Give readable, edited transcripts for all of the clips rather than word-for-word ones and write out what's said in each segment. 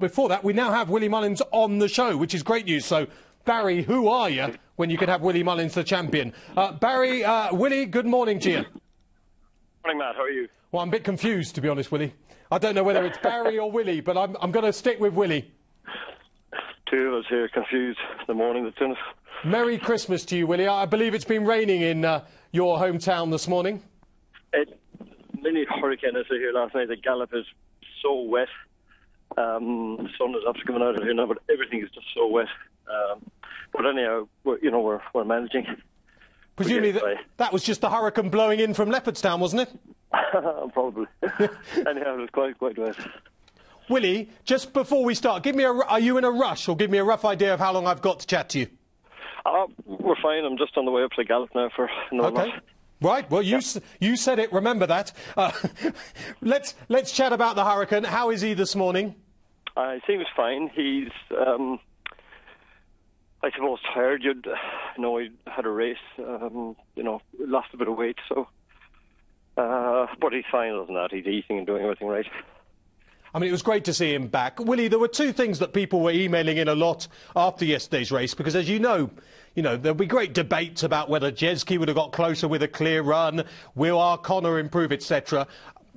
before that, we now have Willie Mullins on the show, which is great news. So, Barry, who are you when you can have Willie Mullins the champion? Barry, Willie, good morning to you. Morning, Matt. How are you? Well, I'm a bit confused, to be honest, Willie. I don't know whether it's Barry or Willie, but I'm going to stick with Willie. Two of us here confused the morning that's in us. Merry Christmas to you, Willie. I believe it's been raining in your hometown this morning. Mini hurricane is here last night. The Gallop is so wet. The sun is after coming out of here now, but everything is just so wet. But anyhow, we're managing. Presumably that was just the hurricane blowing in from Leopardstown, wasn't it? Probably. Anyhow, it was quite wet. Willie, just before we start, are you in a rush, or give me a rough idea of how long I've got to chat to you? We're fine. I'm just on the way up to the Gallop now for another Okay. Right, well, you said it, remember that. Let's chat about the hurricane. How is he this morning? I think he's fine. He's, I suppose, tired. He had a race, lost a bit of weight, so... but he's fine other than that. He's eating and doing everything right. I mean, it was great to see him back. Willie, there were two things that people were emailing in a lot after yesterday's race, because as you know, there'll be great debates about whether Jeski would have got closer with a clear run, will O'Connor improve, etc.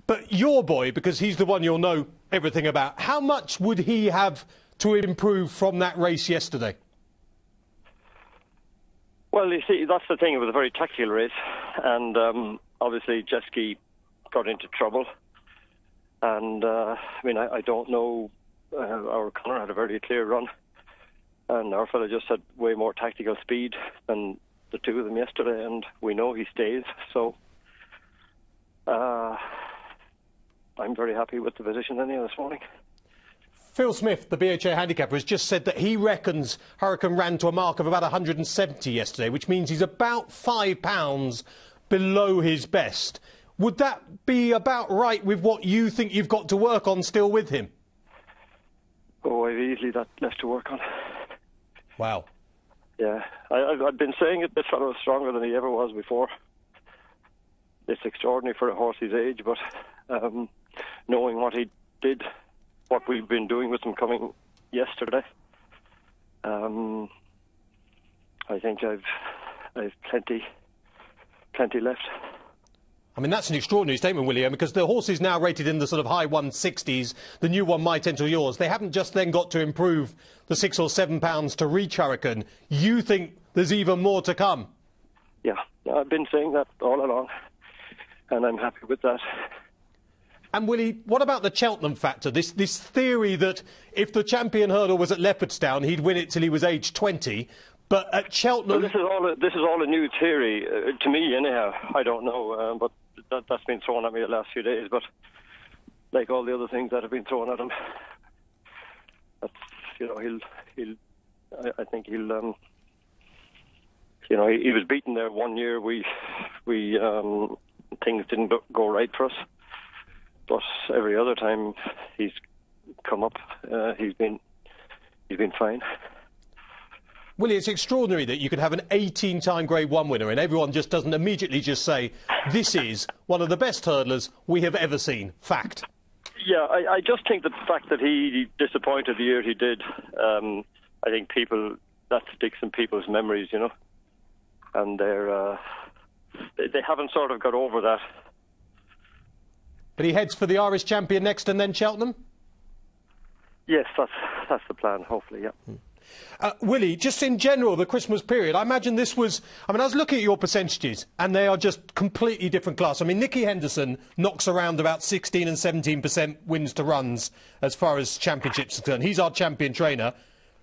But your boy, because he's the one you'll know everything about, how much would he have to improve from that race yesterday? Well, you see, that's the thing. It was a very tactical race, and obviously Jeski got into trouble. And, I don't know, our O'Connor had a very clear run, and our fella just had way more tactical speed than the two of them yesterday, and we know he stays, so I'm very happy with the position anyhow this morning. Phil Smith, the BHA handicapper, has just said that he reckons Hurricane ran to a mark of about 170 yesterday, which means he's about £5 below his best. Would that be about right with what you think you've got to work on still with him? Oh, I've easily that left to work on. Wow. Yeah, I've been saying it, this fellow is stronger than he ever was before. It's extraordinary for a horse his age, but knowing what he did, what we've been doing with him coming yesterday, I think I've plenty left. I mean, that's an extraordinary statement, William, because the horse is now rated in the sort of high 160s. The new one might enter yours. They haven't just then got to improve the £6 or £7 to reach Hurricane. You think there's even more to come? Yeah, I've been saying that all along, and I'm happy with that. And, Willie, what about the Cheltenham factor? This theory that if the champion hurdle was at Leopardstown, he'd win it till he was age 20. But at Cheltenham... Well, this is all a new theory, to me anyhow. I don't know, but that's been thrown at me the last few days. But like all the other things that have been thrown at him, that's, I think he'll, he was beaten there one year. We things didn't go right for us. But every other time he's come up, he's been fine. Willie, it's extraordinary that you could have an 18-time Grade 1 winner and everyone just doesn't immediately just say, this is one of the best hurdlers we have ever seen. Fact. Yeah, I just think that the fact that he disappointed the year he did, I think that sticks in people's memories, and they haven't sort of got over that. But he heads for the Irish champion next and then Cheltenham? Yes, that's the plan, hopefully, yeah. Willie, just in general, the Christmas period, I imagine this was... I was looking at your percentages, and they are just completely different class. Nicky Henderson knocks around about 16 and 17% wins to runs as far as championships are concerned. He's our champion trainer.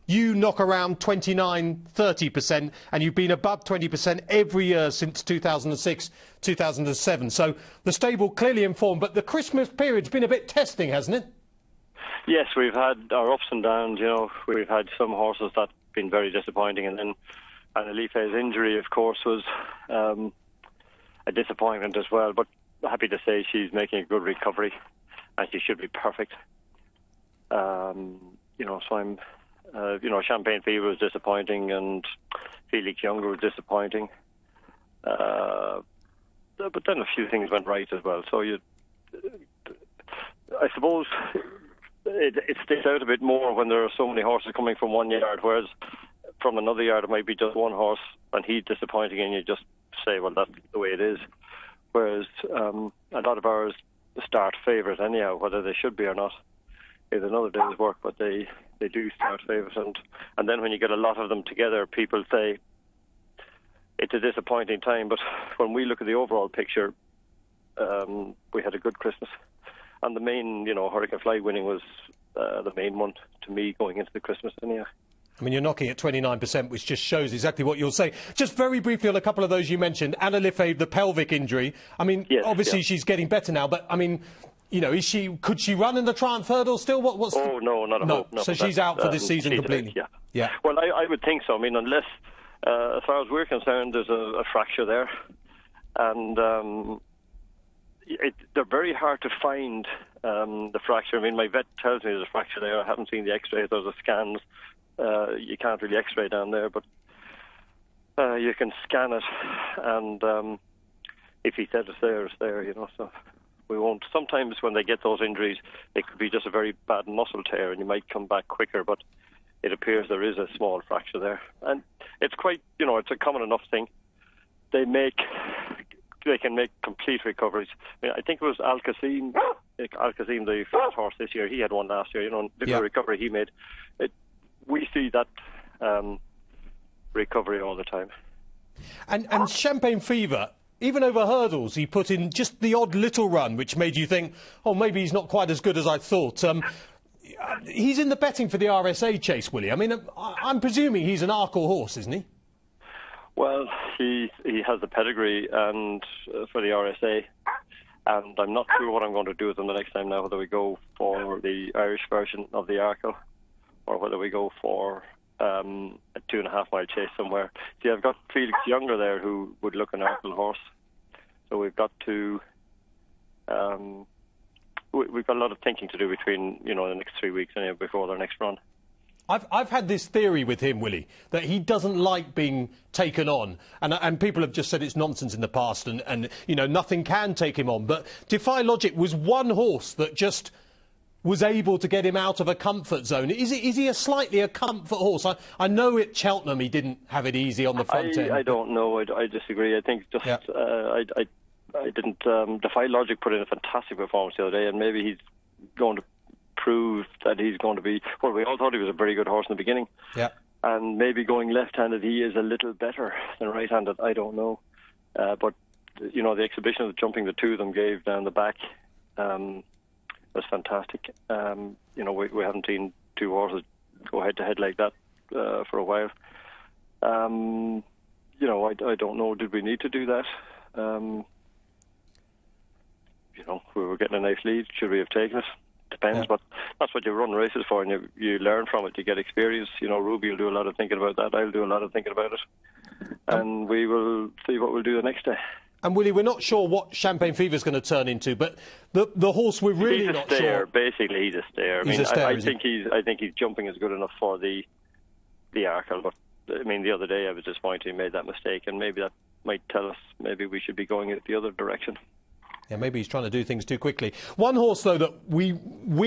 You knock around 29, 30%, and you've been above 20% every year since 2006, 2007. So the stable clearly informed, but the Christmas period's been a bit testing, hasn't it? Yes, we've had our ups and downs. We've had some horses that have been very disappointing, and then Annalife's injury, of course, was a disappointment as well. But happy to say she's making a good recovery, and she should be perfect. So I'm, Champagne Fever was disappointing, and Felix Younger was disappointing. But then a few things went right as well. So I suppose it sticks out a bit more when there are so many horses coming from one yard, whereas from another yard it might be just one horse and he's disappointing and you just say, well, that's the way it is. Whereas a lot of ours start favourite anyhow, whether they should be or not is another day's work, but they do start favourite. And then when you get a lot of them together, people say it's a disappointing time. But when we look at the overall picture, we had a good Christmas. And the main, Hurricane Fly winning was the main one to me going into the Christmas anyhow. I mean, you're knocking at 29%, which just shows exactly what you'll say. Just very briefly on a couple of those you mentioned. Anna Liffey, the pelvic injury. I mean, yes, obviously she's getting better now, but I mean, could she run in the Triumph Hurdle still? Oh, no, not a hope. No, so she's out for this season completely? Yeah. Well, I would think so. I mean, unless, as far as we're concerned, there's a fracture there. And they're very hard to find the fracture. I mean, my vet tells me there's a fracture there. I haven't seen the x-rays or the scans. You can't really x-ray down there, but you can scan it, and if he said it's there, so we won't. Sometimes when they get those injuries, it could be just a very bad muscle tear and you might come back quicker, but it appears there is a small fracture there. And it's quite, it's a common enough thing. They can make complete recoveries. I mean, I think it was Al-Qasim, the first horse this year, he had one last year, the recovery he made. We see that recovery all the time. And Champagne Fever, even over hurdles, he put in just the odd little run, which made you think, oh, maybe he's not quite as good as I thought. He's in the betting for the RSA chase, Willie. I mean, I'm presuming he's an Arkle horse, isn't he? Well, he has the pedigree and for the RSA, and I'm not sure what I'm going to do with him the next time now, whether we go for the Irish version of the Arkle or whether we go for a 2.5 mile chase somewhere. See, I've got Felix Younger there who would look an Arkle horse. So we've got to... we've got a lot of thinking to do between, the next 3 weeks anyway, before their next run. I've had this theory with him, Willie, that he doesn't like being taken on. And people have just said it's nonsense in the past and nothing can take him on. But Defy Logic was one horse that just was able to get him out of a comfort zone. Is he slightly a comfort horse? I know at Cheltenham he didn't have it easy on the front end. I don't know. I disagree. I think just I didn't. Defy Logic put in a fantastic performance the other day, and maybe he's going to prove that he's going to be. Well, we all thought he was a very good horse in the beginning. Yeah. And maybe going left-handed, he is a little better than right-handed. I don't know. But the exhibition of jumping the two of them gave down the back was fantastic. We haven't seen two horses go head-to-head like that for a while. I don't know. Did we need to do that? We were getting a nice lead. Should we have taken it? Depends, but that's what you run races for, and you learn from it. You get experience. Ruby will do a lot of thinking about that. I'll do a lot of thinking about it, and we will see what we'll do the next day. And Willie, we're not sure what Champagne Fever is going to turn into, but the horse we're really not sure. He's a stare. Basically, he's a stare. I think his jumping is good enough for the Arkle, but the other day I was disappointed he made that mistake, and maybe that might tell us maybe we should be going in the other direction. Yeah, maybe he's trying to do things too quickly. One horse, though, that we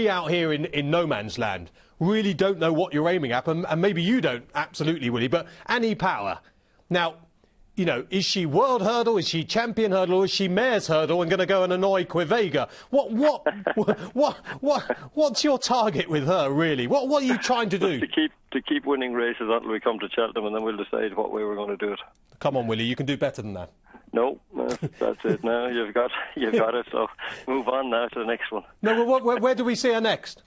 out here in no man's land really don't know what you're aiming at, and maybe you don't, absolutely, Willie, but Annie Power. Now, is she World Hurdle, is she Champion Hurdle, or is she Mayor's Hurdle and going to go and annoy Quivega? What's your target with her, really? What are you trying to do? To keep winning races until we come to Cheltenham, and then we'll decide what way we're going to do it. Come on, Willie, you can do better than that. No, that's it now. You've got it, so move on now to the next one. No, well, where do we see her next?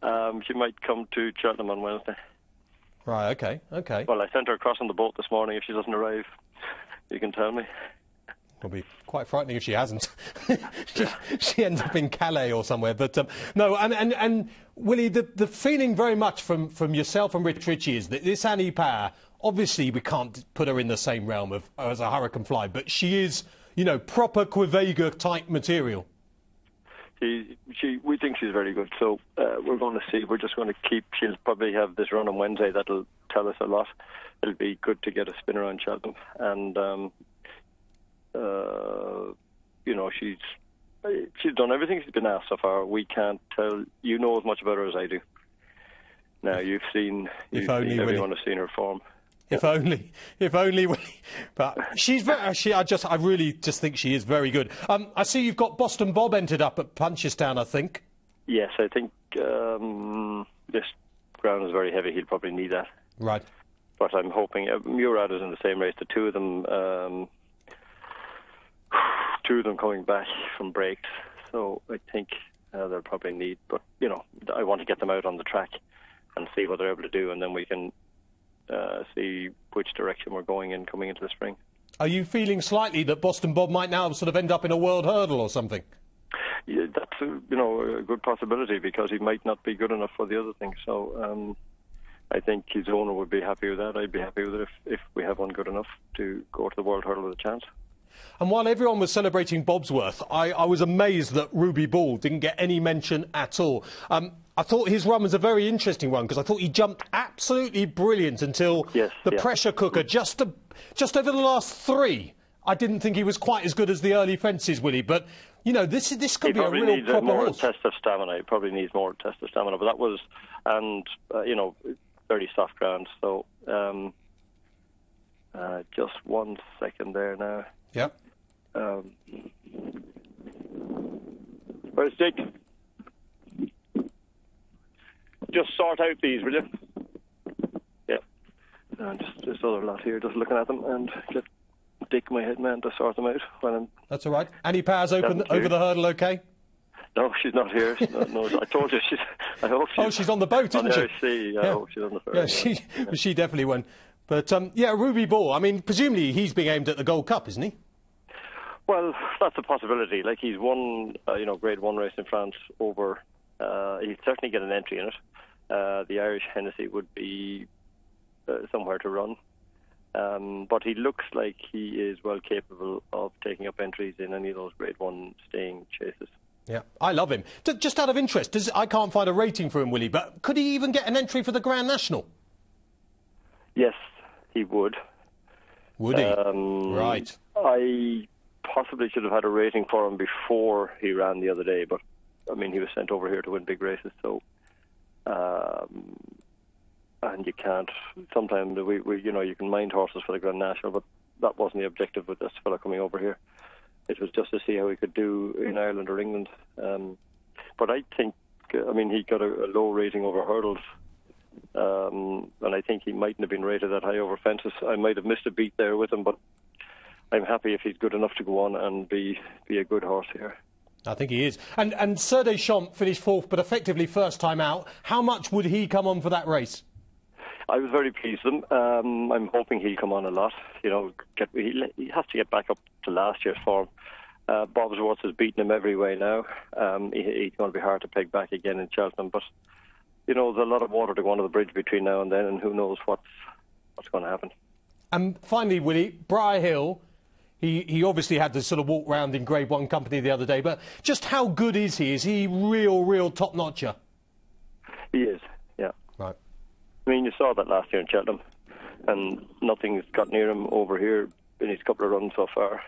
She might come to Cheltenham on Wednesday. Right, okay. Well, I sent her across on the boat this morning. If she doesn't arrive, you can tell me. It'll be quite frightening if she hasn't. she ends up in Calais or somewhere. But no, and Willie, the feeling very much from yourself and Rich Ritchie is that this Annie Power, obviously we can't put her in the same realm as a Hurricane Fly, but she is, proper Quivega type material. We think she's very good, so we're going to see. We're just going to keep. She'll probably have this run on Wednesday that'll tell us a lot. It'll be good to get a spinner on Cheltenham, and she's done everything she's been asked so far. We can't tell. You know as much about her as I do. Now, everyone has seen her form. If only, Willie. But she's very. I really just think she is very good. I see you've got Boston Bob entered up at Punchestown, I think. Yes, I think this ground is very heavy. He'll probably need that. Right. But I'm hoping Murad is in the same race. The two of them coming back from breaks. So I think they'll probably need. But I want to get them out on the track and see what they're able to do, and then we can see which direction we're going in coming into the spring. Are you feeling slightly that Boston Bob might now sort of end up in a world hurdle or something? Yeah, that's a good possibility, because he might not be good enough for the other thing. So I think his owner would be happy with that. I'd be happy with it if we have one good enough to go to the world hurdle with a chance. And while everyone was celebrating Bobsworth, I was amazed that Ruby Ball didn't get any mention at all. I thought his run was a very interesting one, because I thought he jumped absolutely brilliant until the pressure cooker just over the last three. I didn't think he was quite as good as the early fences, Willie, but this could be a real proper horse. Test of stamina. He probably needs more test of stamina, but that was very soft ground. So just 1 second there now. Yep. Where's Dick? Just sort out these, will you? Yeah. And just this other lot here, just looking at them, and get Dick, my head man, to sort them out. That's all right. Annie Powers over the hurdle, okay? No, she's not here. No, I told you. I hope she's... Oh, she's on the boat, isn't she? I hope she's on the boat. Yeah, she definitely won. But, Ruby Ball, I mean, presumably he's being aimed at the Gold Cup, isn't he? Well, that's a possibility. Like, he's won, Grade 1 race in France over... he'd certainly get an entry in it. The Irish Hennessy would be somewhere to run. But he looks like he is well capable of taking up entries in any of those Grade 1 staying chases. Yeah, I love him. Just out of interest, I can't find a rating for him, Willie, but could he even get an entry for the Grand National? Yes, he would. Would he? Right. I possibly should have had a rating for him before he ran the other day, but, I mean, he was sent over here to win big races, so... and you can't... Sometimes, you can mind horses for the Grand National, but that wasn't the objective with this fella coming over here. It was just to see how he could do in Ireland or England. But I think, he got a low rating over hurdles, and I think he mightn't have been rated that high over fences. I might have missed a beat there with him, but I'm happy if he's good enough to go on and be a good horse here. I think he is. And Sir Deschamps finished fourth, but effectively first time out. How much would he come on for that race? I was very pleased with him. I'm hoping he'll come on a lot. He has to get back up to last year's form. Bobsworth has beaten him every way now. He's going to be hard to peg back again in Cheltenham. But, there's a lot of water to go under the bridge between now and then, and who knows what's going to happen. And finally, Willie, Briar Hill, he obviously had to sort of walk round in Grade 1 company the other day, but just how good is he? Is he real top-notcher? He is, yeah. Right. I mean, you saw that last year in Cheltenham, and nothing's got near him over here in his couple of runs so far.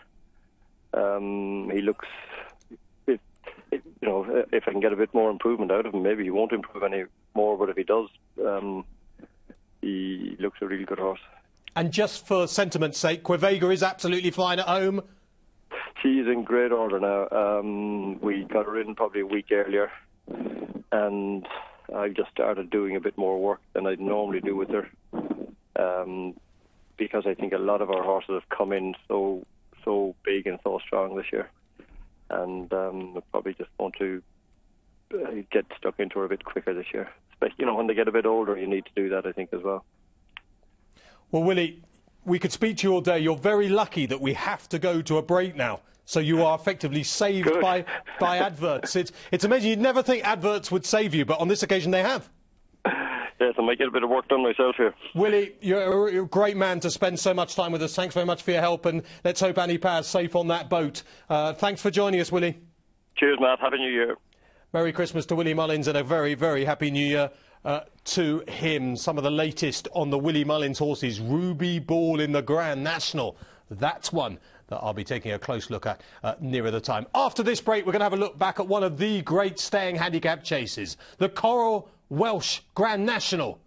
He looks, if I can get a bit more improvement out of him, maybe he won't improve any more, but if he does, he looks a really good horse. And just for sentiment's sake, Quevega is absolutely flying at home. She's in great order now. We got her in probably a week earlier, and I just started doing a bit more work than I'd normally do with her, because I think a lot of our horses have come in so big and so strong this year, and I probably just want to get stuck into her a bit quicker this year. Especially, when they get a bit older, you need to do that, I think, as well. Well, Willie, we could speak to you all day. You're very lucky that we have to go to a break now. So you are effectively saved by adverts. It's amazing. You'd never think adverts would save you, but on this occasion they have. Yes, I might get a bit of work done myself here. Willie, you're a great man to spend so much time with us. Thanks very much for your help, and let's hope Annie Powers safe on that boat. Thanks for joining us, Willie. Cheers, Matt. Happy New Year. Merry Christmas to Willie Mullins and a very, very happy New Year to him. Some of the latest on the Willie Mullins horses. Ruby Ball in the Grand National. That's one that I'll be taking a close look at nearer the time. After this break, we're going to have a look back at one of the great staying handicap chases, the Coral Welsh Grand National.